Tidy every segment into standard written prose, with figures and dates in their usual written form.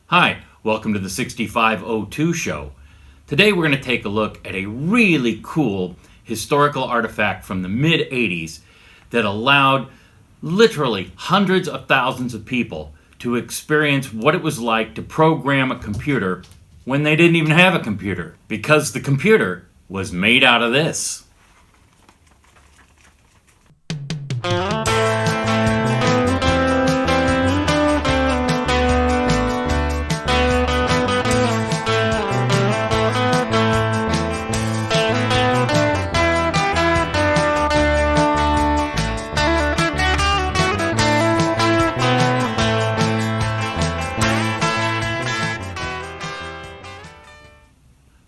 Hi, welcome to the 6502 show. Today we're going to take a look at a really cool historical artifact from the mid-80s that allowed literally hundreds of thousands of people to experience what it was like to program a computer when they didn't even have a computer, because the computer was made out of this.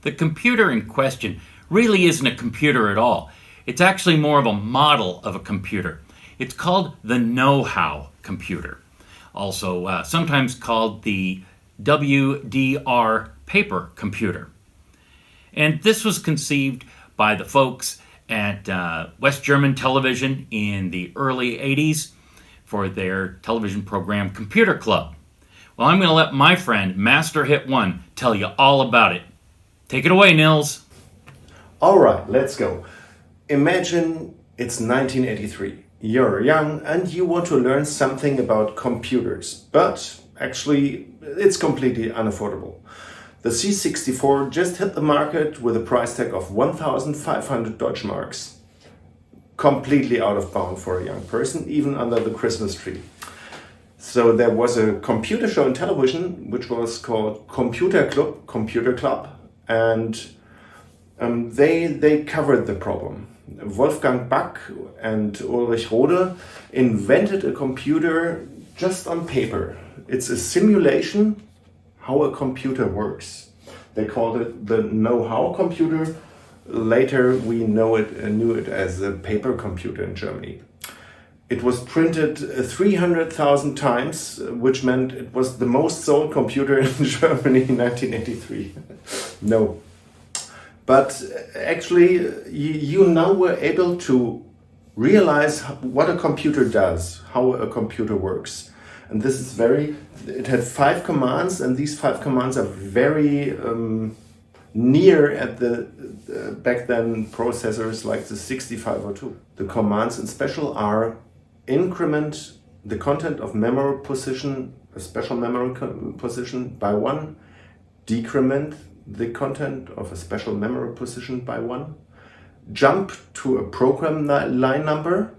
The computer in question really isn't a computer at all. It's actually more of a model of a computer. It's called the know-how computer, also sometimes called the WDR paper computer. And this was conceived by the folks at West German Television in the early 80s for their television program Computer Club. Well, I'm going to let my friend Master Hit 1 tell you all about it. Take it away, Nils. All right, let's go. Imagine it's 1983. You're young and you want to learn something about computers, but actually it's completely unaffordable. The C64 just hit the market with a price tag of 1,500 Deutsche Marks. Completely out of bound for a young person, even under the Christmas tree. So there was a computer show on television which was called Computer Club. And they covered the problem. Wolfgang Back and Ulrich Rode invented a computer just on paper. It's a simulation how a computer works. They called it the know-how computer. Later we knew it as a paper computer in Germany. It was printed 300,000 times, which meant it was the most sold computer in Germany in 1983. No. But actually, you now were able to realize what a computer does, how a computer works. And this is it had 5 commands, and these 5 commands are very near at the back then processors like the 6502. The commands in special are increment the content of memory position, a special memory position by 1, decrement the content of a special memory position by 1, jump to a program line number.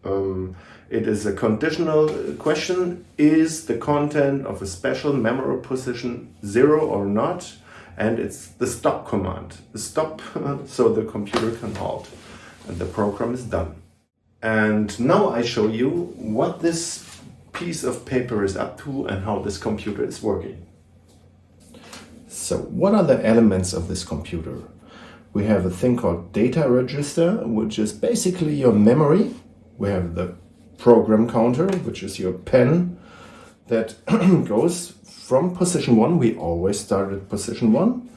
It is a conditional question, is the content of a special memory position 0 or not? And it's the stop command. Stop, so the computer can halt and the program is done. And now I show you what this piece of paper is up to and how this computer is working. So what are the elements of this computer? We have a thing called data register, which is basically your memory. We have the program counter, which is your pen that goes from position 1. We always start at position 1,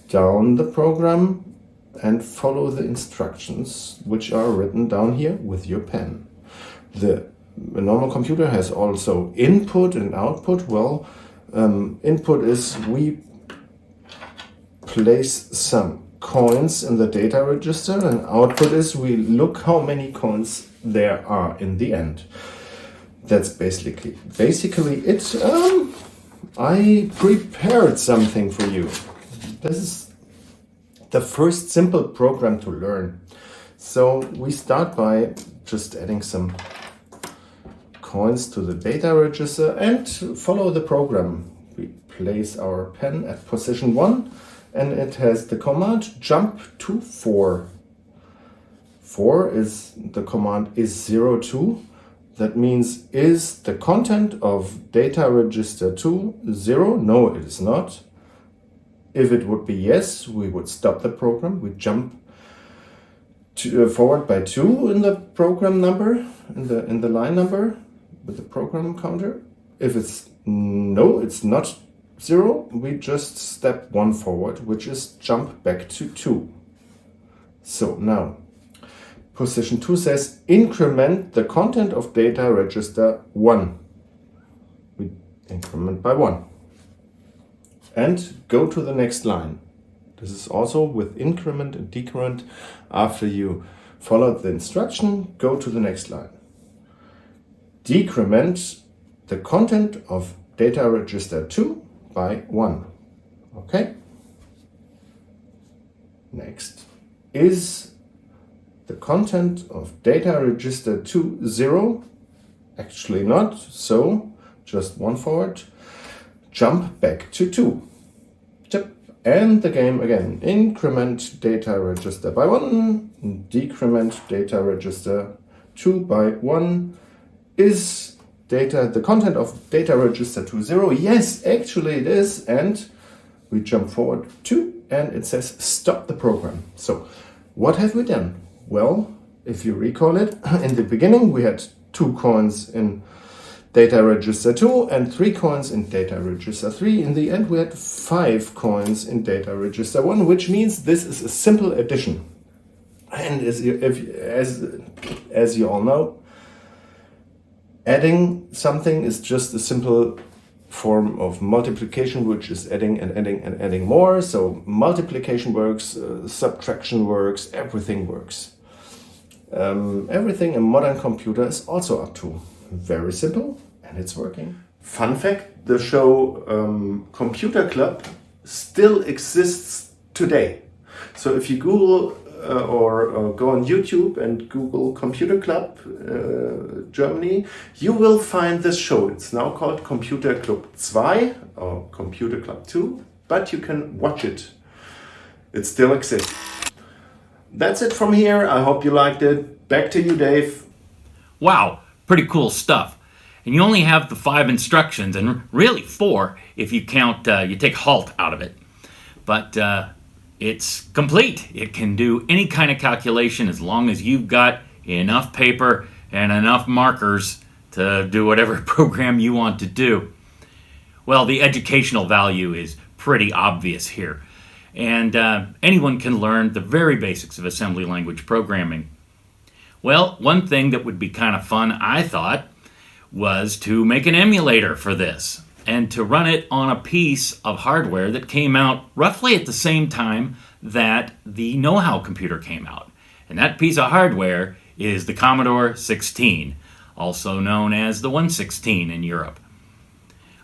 down the program, and follow the instructions which are written down here with your pen. The normal computer has also input and output. Well, input is we place some coins in the data register, and output is we look how many coins there are in the end. That's basically it. I prepared something for you. This is the first simple program to learn. So we start by just adding some coins to the data register and follow the program. We place our pen at position 1 and it has the command jump to 4. 4 is the command is 02. That means is the content of data register 2 0? No, it is not. If it would be yes, we would stop the program. We jump forward by 2 in the program number, in the line number with the program counter. If it's no, it's not 0, we just step 1 forward, which is jump back to 2. So now, position 2 says increment the content of data register 1. We increment by 1. And go to the next line. This is also with increment and decrement. After you followed the instruction, go to the next line. Decrement the content of data register 2 by 1. Okay? Next is the content of data register 2 0. Actually not, so just 1 forward. Jump back to 2. And the game again. Increment data register by 1. Decrement data register 2 by 1. Is data the content of data register 2 0? Yes, actually it is. And we jump forward 2 and it says stop the program. So what have we done? Well, if you recall it, in the beginning we had 2 coins in data register 2 and 3 coins in data register 3. In the end we had 5 coins in data register 1, which means this is a simple addition. And as you all know, adding something is just a simple form of multiplication, which is adding and adding and adding more. So multiplication works, subtraction works, everything works. Everything a modern computer is also up to. Very simple, and it's working. Fun fact, the show Computer Club still exists today. So if you Google or go on YouTube and Google Computer Club Germany, you will find this show. It's now called Computer Club 2 or Computer Club 2, but you can watch it. It still exists. That's it from here. I hope you liked it. Back to you, Dave. Wow, pretty cool stuff. And you only have the 5 instructions, and really 4 if you count, you take halt out of it. But it's complete. It can do any kind of calculation as long as you've got enough paper and enough markers to do whatever program you want to do. Well, the educational value is pretty obvious here. And anyone can learn the very basics of assembly language programming. Well, one thing that would be kind of fun, I thought, was to make an emulator for this and to run it on a piece of hardware that came out roughly at the same time that the know-how computer came out. And that piece of hardware is the Commodore 16, also known as the 116 in Europe.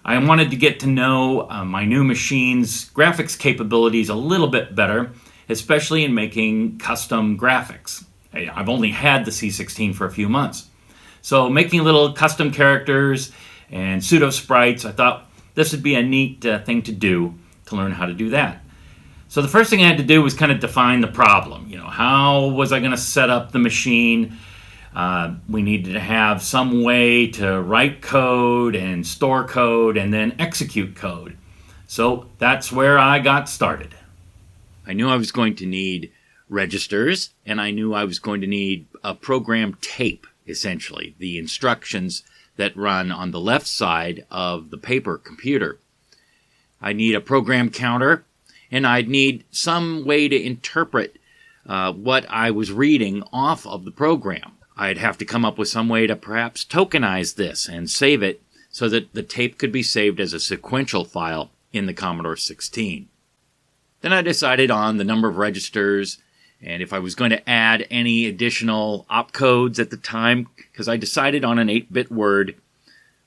I wanted to get to know my new machine's graphics capabilities a little bit better, especially in making custom graphics. I've only had the C16 for a few months. So making little custom characters and pseudo sprites, I thought this would be a neat thing to do to learn how to do that. So the first thing I had to do was kind of define the problem. How was I going to set up the machine? We needed to have some way to write code and store code and then execute code. So that's where I got started. I knew I was going to need registers, and I knew I was going to need a program tape, essentially, the instructions that run on the left side of the paper computer. I need a program counter, and I'd need some way to interpret what I was reading off of the program. I'd have to come up with some way to perhaps tokenize this and save it so that the tape could be saved as a sequential file in the Commodore 16. Then I decided on the number of registers and if I was going to add any additional opcodes at the time, because I decided on an 8-bit word.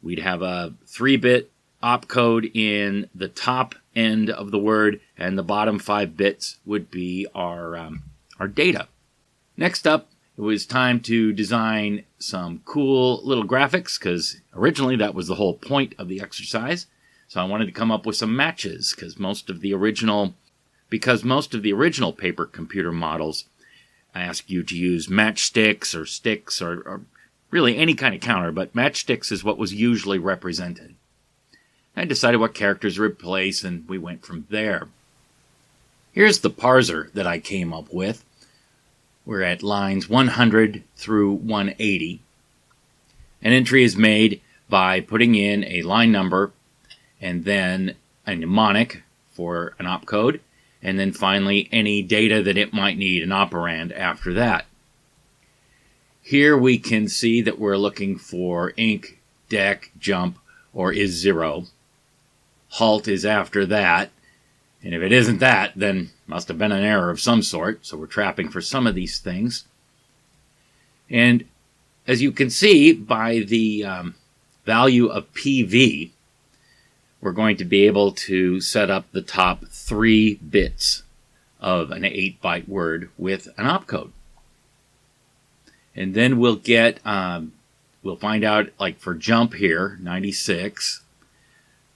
We'd have a 3-bit opcode in the top end of the word, and the bottom 5 bits would be our data. Next up, it was time to design some cool little graphics, because originally that was the whole point of the exercise. So I wanted to come up with some matches, because most of the original paper computer models ask you to use matchsticks or sticks or really any kind of counter, but matchsticks is what was usually represented. I decided what characters to replace, and we went from there. Here's the parser that I came up with. We're at lines 100 through 180. An entry is made by putting in a line number and then a mnemonic for an opcode, and then finally any data that it might need, an operand after that. Here we can see that we're looking for inc, dec, jump, or is 0. halt is after that. And if it isn't that, then must have been an error of some sort. So we're trapping for some of these things. And as you can see by the value of PV, we're going to be able to set up the top 3 bits of an 8-byte word with an opcode. And then we'll get, we'll find out, like for jump here, 96.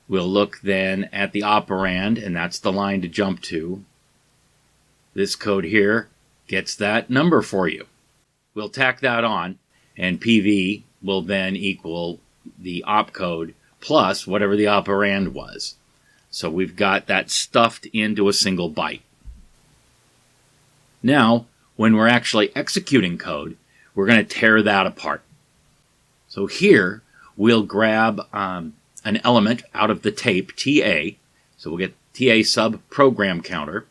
We'll look then at the operand, and that's the line to jump to. This code here gets that number for you. We'll tack that on, and PV will then equal the opcode plus whatever the operand was. So we've got that stuffed into a single byte. Now, when we're actually executing code, we're going to tear that apart. So here, we'll grab an element out of the tape, TA. So we'll get TA sub program counter,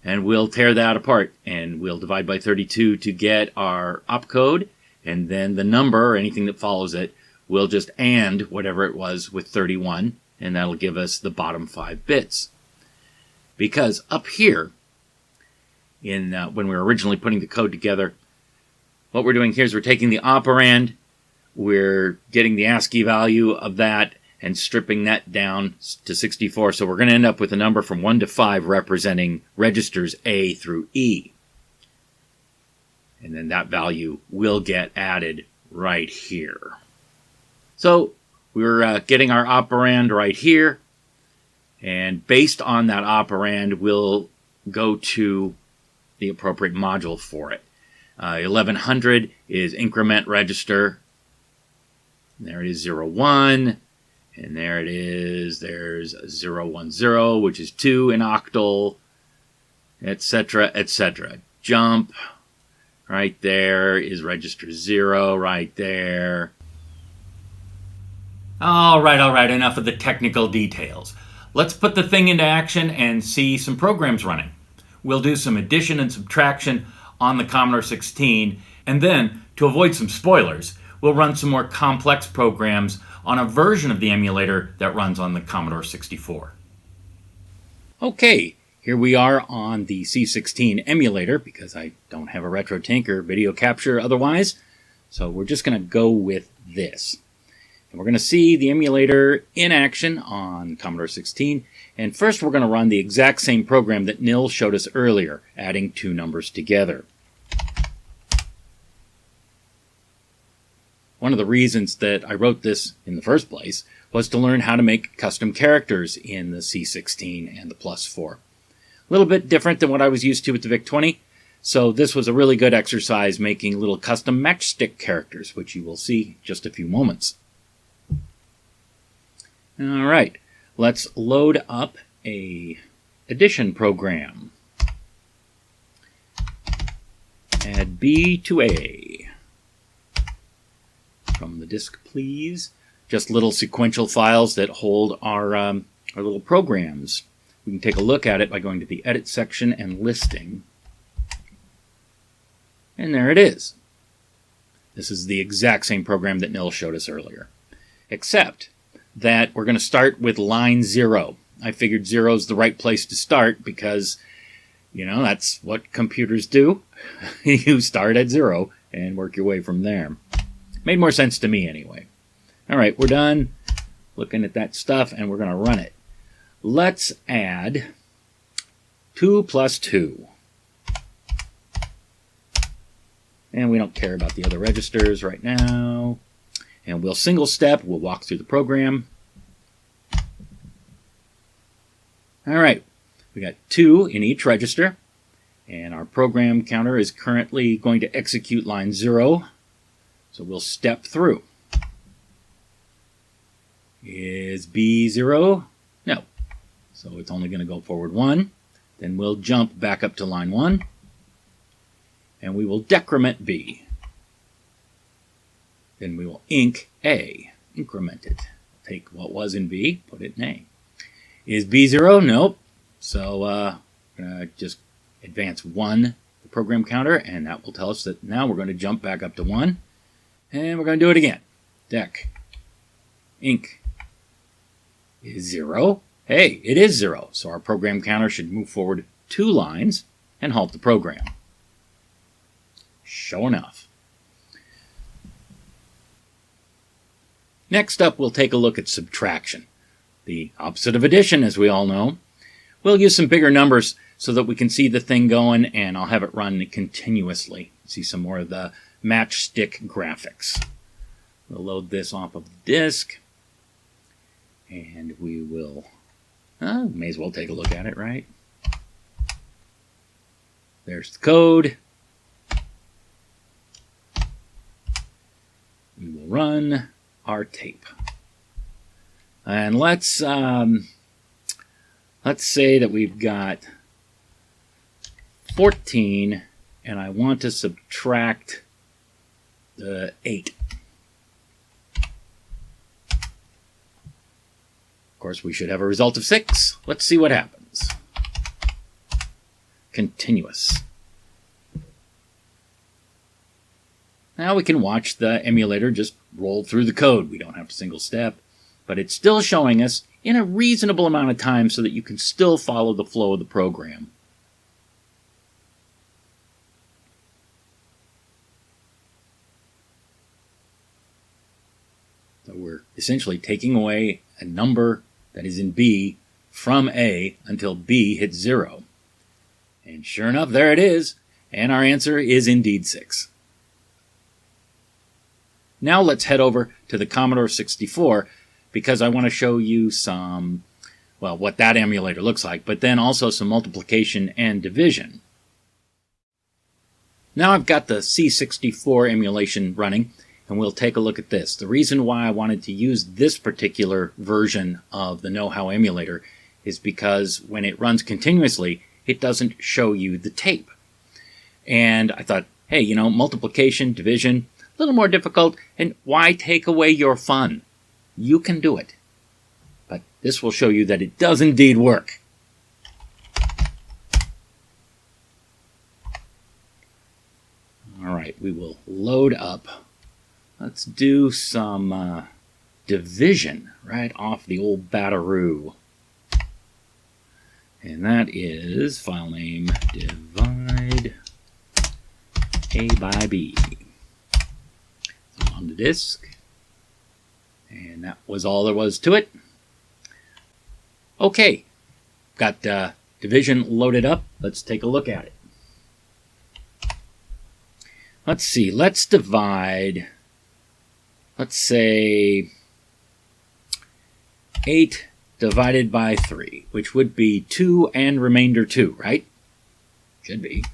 and we'll tear that apart, and we'll divide by 32 to get our opcode, and then the number, or anything that follows it, we'll just AND whatever it was with 31, and that'll give us the bottom 5 bits. Because up here, in when we were originally putting the code together, what we're doing here is we're taking the operand, we're getting the ASCII value of that, and stripping that down to 64. So we're going to end up with a number from 1 to 5 representing registers A through E. And then that value will get added right here. So we're getting our operand right here. And based on that operand, we'll go to the appropriate module for it. 1100 is increment register. And there it is 01. And there it is. There's 010, which is 2 in octal, etc., etc. Jump. Right there is register 0 right there. All right, enough of the technical details. Let's put the thing into action and see some programs running. We'll do some addition and subtraction on the Commodore 16, and then, to avoid some spoilers, we'll run some more complex programs on a version of the emulator that runs on the Commodore 64. Okay, here we are on the C16 emulator, because I don't have a Retro Tinker video capture otherwise, so we're just going to go with this. And we're going to see the emulator in action on Commodore 16, and first we're going to run the exact same program that Nil showed us earlier, adding 2 numbers together. One of the reasons that I wrote this in the first place was to learn how to make custom characters in the C16 and the Plus 4. A little bit different than what I was used to with the VIC-20, so this was a really good exercise making little custom matchstick characters, which you will see in just a few moments. All right, let's load up a addition program. Add B to A. From the disk, please. Just little sequential files that hold our little programs. We can take a look at it by going to the Edit section and Listing. And there it is. This is the exact same program that Nil showed us earlier. Except that we're going to start with line 0. I figured 0 is the right place to start because, you know, that's what computers do. You start at 0 and work your way from there. Made more sense to me anyway. All right, we're done looking at that stuff, and we're going to run it. Let's add 2 plus 2. And we don't care about the other registers right now. And we'll single step. We'll walk through the program. All right, we got 2 in each register. And our program counter is currently going to execute line 0. So we'll step through. Is B 0? No. So it's only going to go forward 1. Then we'll jump back up to line 1. And we will decrement B. Then we will inc A. Increment it. Take what was in B, put it in A. Is B 0? Nope. So we're going to just advance 1, the program counter, and that will tell us that now we're going to jump back up to 1. And we're going to do it again. Dec. Inc. is 0. Hey, it is 0, so our program counter should move forward 2 lines and halt the program. Sure enough. Next up, we'll take a look at subtraction, the opposite of addition, as we all know. We'll use some bigger numbers so that we can see the thing going, and I'll have it run continuously. See some more of the matchstick graphics. We'll load this off of the disk, and we will, may as well take a look at it, right? There's the code. We will run our tape. And let's say that we've got 14 and I want to subtract the 8. Of course, we should have a result of 6. Let's see what happens. Continuous. Now we can watch the emulator just roll through the code. We don't have to single step, but it's still showing us in a reasonable amount of time so that you can still follow the flow of the program. So we're essentially taking away a number that is in B from A until B hits 0. And sure enough, there it is. And our answer is indeed 6. Now let's head over to the Commodore 64 because I want to show you some, well, what that emulator looks like, but then also some multiplication and division. Now I've got the C64 emulation running, and we'll take a look at this. The reason why I wanted to use this particular version of the Know-How emulator is because when it runs continuously, it doesn't show you the tape. And I thought, hey, you know, multiplication, division, a little more difficult, and why take away your fun? You can do it. But this will show you that it does indeed work. All right, we will load up. Let's do some division right off the old Bataroo. And that is file name divide A by B. On the disk. And that was all there was to it. Okay, got division loaded up. Let's take a look at it. Let's see, let's divide, let's say 8 divided by 3, which would be 2 and remainder 2, right? Should be.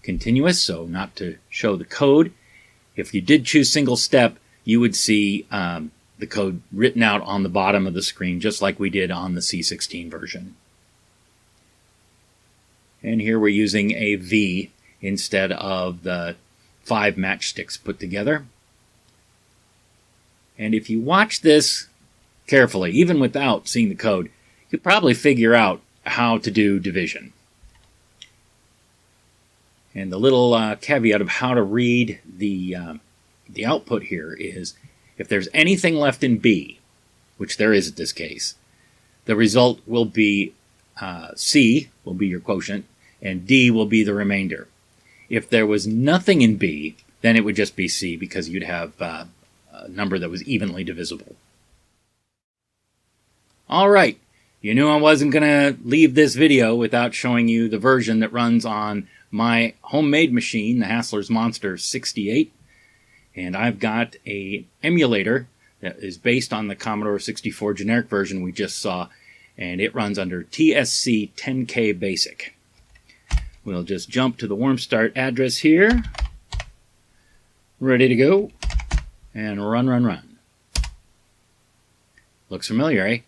Continuous, so not to show the code. If you did choose single step, you would see the code written out on the bottom of the screen, just like we did on the C16 version. And here we're using a V instead of the 5 matchsticks put together. And if you watch this carefully, even without seeing the code, you'll probably figure out how to do division. And the little caveat of how to read the output here is, if there's anything left in B, which there is in this case, the result will be C will be your quotient, and D will be the remainder. If there was nothing in B, then it would just be C, because you'd have a number that was evenly divisible. All right, you knew I wasn't going to leave this video without showing you the version that runs on my homemade machine, the Hassler's Monster 68, and I've got an emulator that is based on the Commodore 64 generic version we just saw, and it runs under TSC 10K Basic. We'll just jump to the warm start address here, ready to go, and run. Looks familiar, eh?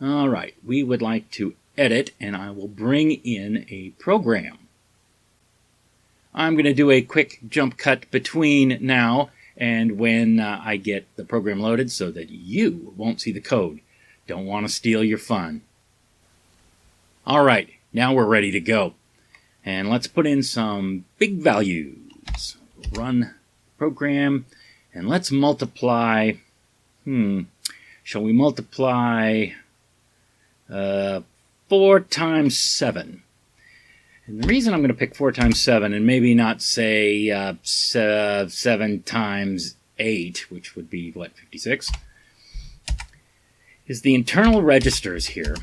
All right, we would like to edit, and I will bring in a program. I'm going to do a quick jump cut between now and when I get the program loaded so that you won't see the code. Don't want to steal your fun. All right, now we're ready to go. And let's put in some big values. run program, and let's multiply, shall we multiply 4 times 7? And the reason I'm going to pick 4 times 7 and maybe not say 7 times 8, which would be, what, 56, is the internal registers here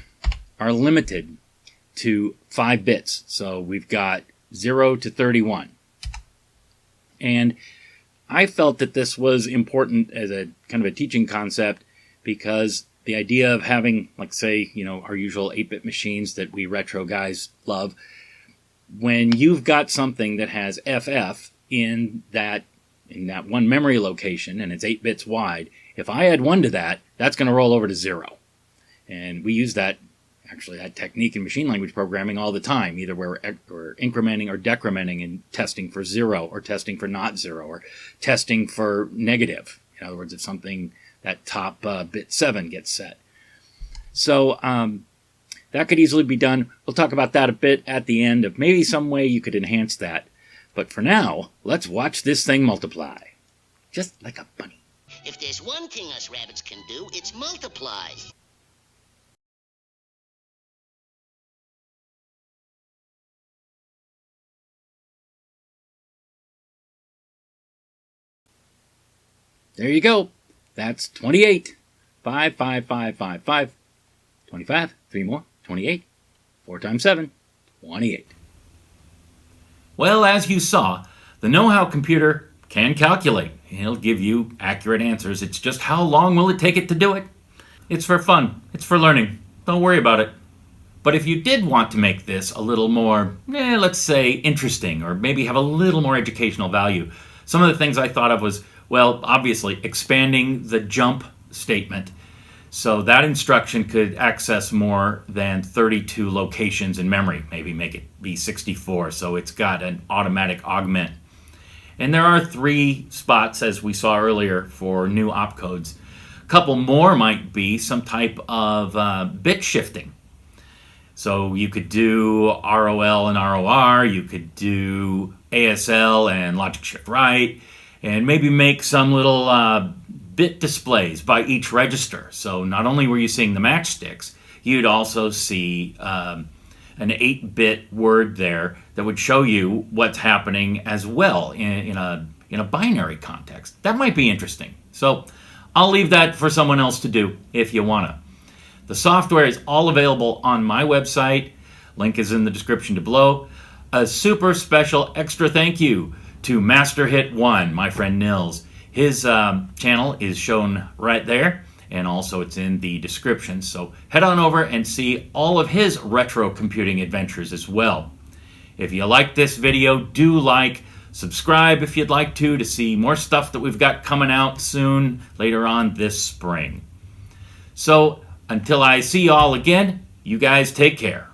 are limited to 5 bits. So we've got 0 to 31. And I felt that this was important as a kind of a teaching concept because the idea of having, like, say, our usual 8-bit machines that we retro guys love, when you've got something that has FF in that one memory location and it's 8 bits wide, if I add 1 to that, that's going to roll over to 0. And we use that technique in machine language programming all the time. Either we're incrementing or decrementing and testing for 0 or testing for not 0 or testing for negative. In other words, if something, that top bit 7 gets set. So that could easily be done. We'll talk about that a bit at the end of maybe some way you could enhance that. But for now, let's watch this thing multiply. Just like a bunny. If there's one thing us rabbits can do, it's multiply. There you go. That's 28. 5, 5, 5, 5, 5. 25. 3 more. 28. 4 times 7. 28. Well, as you saw, the know-how computer can calculate. It'll give you accurate answers. It's just how long will it take it to do it? It's for fun. It's for learning. Don't worry about it. But if you did want to make this a little more, let's say, interesting, or maybe have a little more educational value, some of the things I thought of was, well, obviously, expanding the jump statement. So that instruction could access more than 32 locations in memory. Maybe make it be 64, so it's got an automatic augment. And there are 3 spots, as we saw earlier, for new opcodes. A couple more might be some type of bit shifting. So you could do ROL and ROR, you could do ASL and logic shift right, and maybe make some little bit displays by each register. So not only were you seeing the matchsticks, you'd also see an 8-bit word there that would show you what's happening as well in a binary context. That might be interesting. So I'll leave that for someone else to do if you want to. The software is all available on my website. Link is in the description below. A super special extra thank you to Master Hit 1, my friend Nils. His channel is shown right there, and also it's in the description. So head on over and see all of his retro computing adventures as well. If you like this video, do like, subscribe if you'd like to see more stuff that we've got coming out soon later on this spring. So until I see you all again, you guys take care.